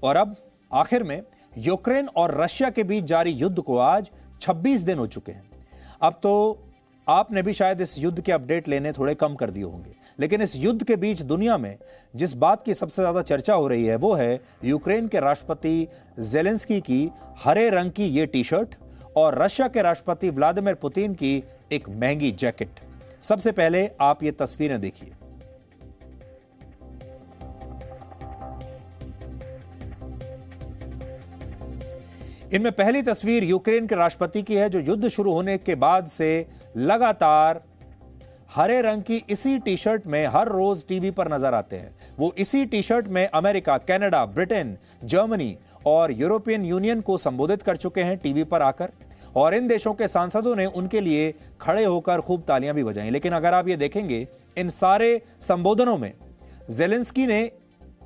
और अब आखिर में यूक्रेन और रशिया के बीच जारी युद्ध को आज 26 दिन हो चुके हैं। अब तो आपने भी शायद इस युद्ध के अपडेट लेने थोड़े कम कर दिए होंगे, लेकिन इस युद्ध के बीच दुनिया में जिस बात की सबसे ज्यादा चर्चा हो रही है वो है यूक्रेन के राष्ट्रपति जेलेंस्की की हरे रंग की ये टी शर्ट और रशिया के राष्ट्रपति व्लादिमीर पुतिन की एक महंगी जैकेट। सबसे पहले आप ये तस्वीरें देखिए। इनमें पहली तस्वीर यूक्रेन के राष्ट्रपति की है, जो युद्ध शुरू होने के बाद से लगातार हरे रंग की इसी टी शर्ट में हर रोज टीवी पर नजर आते हैं। वो इसी टी शर्ट में अमेरिका, कनाडा, ब्रिटेन, जर्मनी और यूरोपियन यूनियन को संबोधित कर चुके हैं टीवी पर आकर, और इन देशों के सांसदों ने उनके लिए खड़े होकर खूब तालियां भी बजाई। लेकिन अगर आप ये देखेंगे, इन सारे संबोधनों में जेलेंस्की ने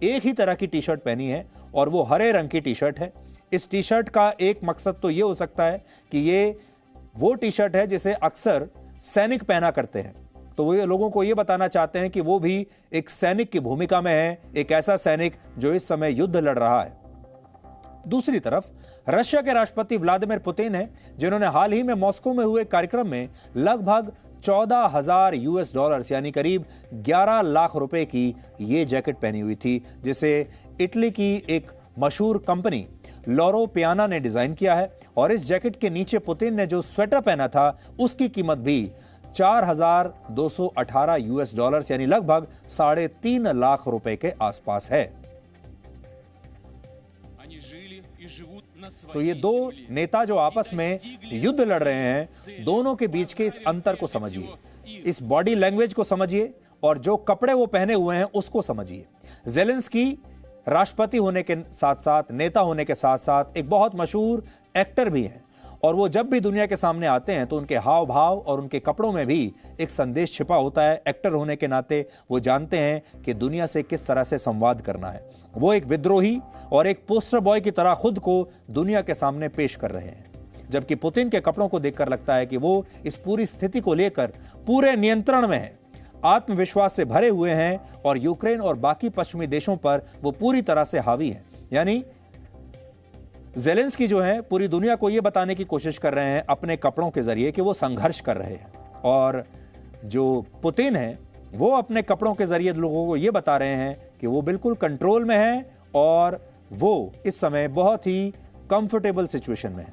एक ही तरह की टी शर्ट पहनी है और वो हरे रंग की टी शर्ट है। इस टी शर्ट का एक मकसद तो ये हो सकता है कि ये वो टी शर्ट है जिसे अक्सर सैनिक पहना करते हैं, तो वो ये लोगों को ये बताना चाहते हैं कि वो भी एक सैनिक की भूमिका में है, एक ऐसा सैनिक जो इस समय युद्ध लड़ रहा है। दूसरी तरफ रशिया के राष्ट्रपति व्लादिमीर पुतिन है, जिन्होंने हाल ही में मॉस्को में हुए कार्यक्रम में लगभग 14,000 US डॉलर्स यानी करीब 11 लाख रुपए की ये जैकेट पहनी हुई थी, जिसे इटली की एक मशहूर कंपनी लॉरो पियाना ने डिजाइन किया है। और इस जैकेट के नीचे पुतिन ने जो स्वेटर पहना था उसकी कीमत भी 4,218 US डॉलर्स यानी लगभग 3.5 लाख रुपए के आसपास है। तो ये दो नेता जो आपस में युद्ध लड़ रहे हैं, दोनों के बीच के इस अंतर को समझिए, इस बॉडी लैंग्वेज को समझिए और जो कपड़े वो पहने हुए हैं उसको समझिए। जेलेंस्की राष्ट्रपति होने के साथ साथ, नेता होने के साथ साथ एक बहुत मशहूर एक्टर भी हैं, और वो जब भी दुनिया के सामने आते हैं तो उनके हाव भाव और उनके कपड़ों में भी एक संदेश छिपा होता है। एक्टर होने के नाते वो जानते हैं कि दुनिया से किस तरह से संवाद करना है। वो एक विद्रोही और एक पोस्टर बॉय की तरह खुद को दुनिया के सामने पेश कर रहे हैं, जबकि पुतिन के कपड़ों को देखकर लगता है कि वो इस पूरी स्थिति को लेकर पूरे नियंत्रण में है, आत्मविश्वास से भरे हुए हैं और यूक्रेन और बाकी पश्चिमी देशों पर वो पूरी तरह से हावी हैं। यानी जेलेंस्की जो है पूरी दुनिया को ये बताने की कोशिश कर रहे हैं अपने कपड़ों के जरिए कि वो संघर्ष कर रहे हैं, और जो पुतिन है वो अपने कपड़ों के जरिए लोगों को ये बता रहे हैं कि वो बिल्कुल कंट्रोल में है और वो इस समय बहुत ही कंफर्टेबल सिचुएशन में है।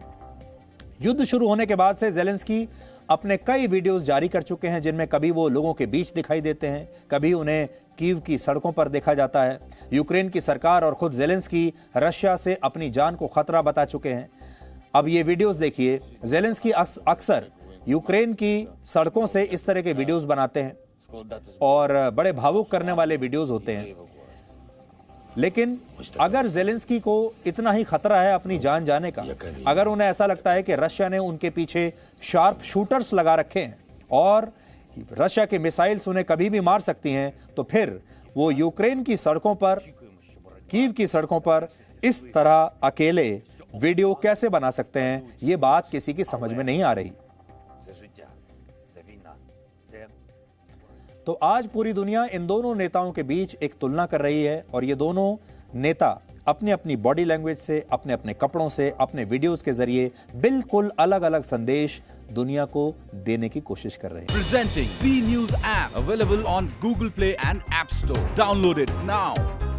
युद्ध शुरू होने के बाद से जेलेंस्की अपने कई वीडियोस जारी कर चुके हैं, जिनमें कभी वो लोगों के बीच दिखाई देते हैं, कभी उन्हें कीव की सड़कों पर देखा जाता है। यूक्रेन की सरकार और खुद जेलेंस्की रशिया से अपनी जान को खतरा बता चुके हैं। अब ये वीडियोस देखिए। जेलेंस्की अक्सर यूक्रेन की सड़कों से इस तरह के वीडियोस बनाते हैं और बड़े भावुक करने वाले वीडियोस होते हैं, लेकिन अगर जेलेंस्की को इतना ही खतरा है अपनी जान जाने का, अगर उन्हें ऐसा लगता है कि रशिया ने उनके पीछे शार्प शूटर्स लगा रखे हैं और रशिया के मिसाइल्स उन्हें कभी भी मार सकती हैं, तो फिर वो यूक्रेन की सड़कों पर, कीव की सड़कों पर इस तरह अकेले वीडियो कैसे बना सकते हैं, ये बात किसी की समझ में नहीं आ रही। तो आज पूरी दुनिया इन दोनों नेताओं के बीच एक तुलना कर रही है, और ये दोनों नेता अपनी अपनी बॉडी लैंग्वेज से, अपने अपने कपड़ों से, अपने वीडियोस के जरिए बिल्कुल अलग अलग संदेश दुनिया को देने की कोशिश कर रहे हैं। Presenting B News app available on Google Play and App Store. Download it now.